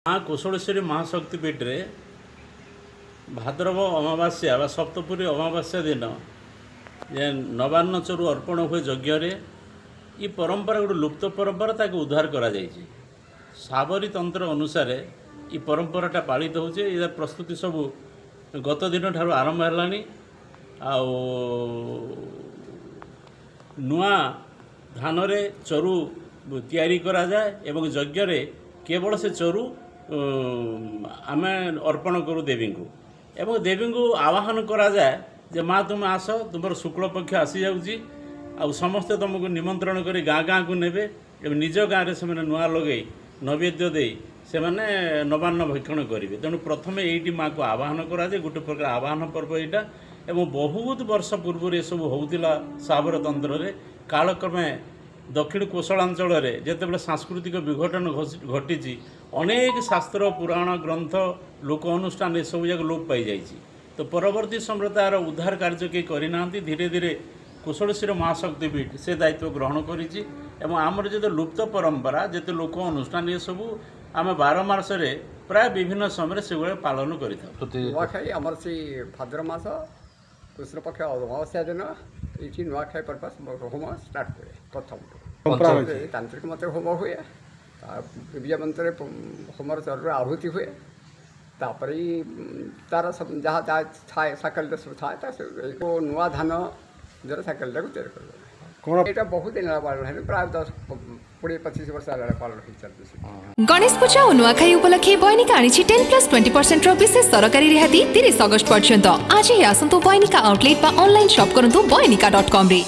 माँ कुशलेश्वरी महाशक्तिपीठ रे भाद्रव अमावास्या व सप्तपुरी अमावास्या दिन जे नवान्न चरु अर्पण हुए यज्ञ ये परंपरा गोटे लुप्त परंपरा ताक उद्धार करा जायछि। साबरी तंत्र अनुसार ये परंपराटा पालित होचे। ये प्रस्तुति सबू गत दिन ठारू आरंभ हेलानी। नुआ धान रे चरु तैयारी करा जाए एवं यज्ञ रे केवल से चरु आमे अर्पण करू देवी को एवं देवी को आवाहन करा जाए जे माँ तुम आस तुम शुक्ल पक्ष आसी जाऊँगी आ समस्ते तुमको निमंत्रण करी गाँ गाँ को नेबे एवं निज गाँव में से नुआ लगे नैवेद्य दे से नवान्न भक्षण करेंगे। तेणु प्रथम ये माँ को आवाहन करा जाए गोटे प्रकार आवाहन पर्व यहाँ एवं बहुत वर्ष पूर्व ये सब होता साबर तंत्र कालक्रमे दक्षिण कोशलांचल जितेबाला सांस्कृतिक विघटन घटी अनेक शास्त्र पुराण ग्रंथ लोक अनुष्ठान ये सब जाक लोप पाई जाइए। तो परवर्ती समय तार उद्धार कार्य किए करना धीरे धीरे कुशलेश्वरी महाशक्तिपीठ से दायित्व ग्रहण करी आमर जो लुप्त परंपरा जिते लोक अनुष्ठान ये सब आम 12 मासरे प्राय विभिन्न समय से पालन कर से भाद्र मास कृष्ण पक्ष अमावस्या दिन ये नुआखाई पर्व होम स्टार्ट हुए। प्रथम तांत्रिक मत होम हुए विजय मंत्र होमर चर आहुति हुए तापर तार जहाँ थाए साकल सब थाए नुआ धान जरा साकल तैयार कर बहुत दिन पालन प्राय 10-20-25 वर्ष पालन चलती। गणेश पूजा और नुआखाई उपलक्षे बयनिका आनी 10+20% विशेष सरकारी रिहाती 30 अगस्त पर्यंत आज ही आसतु बयनिका आउटलेट ऑनलाइन शॉप करंतु बयनिका.com रे।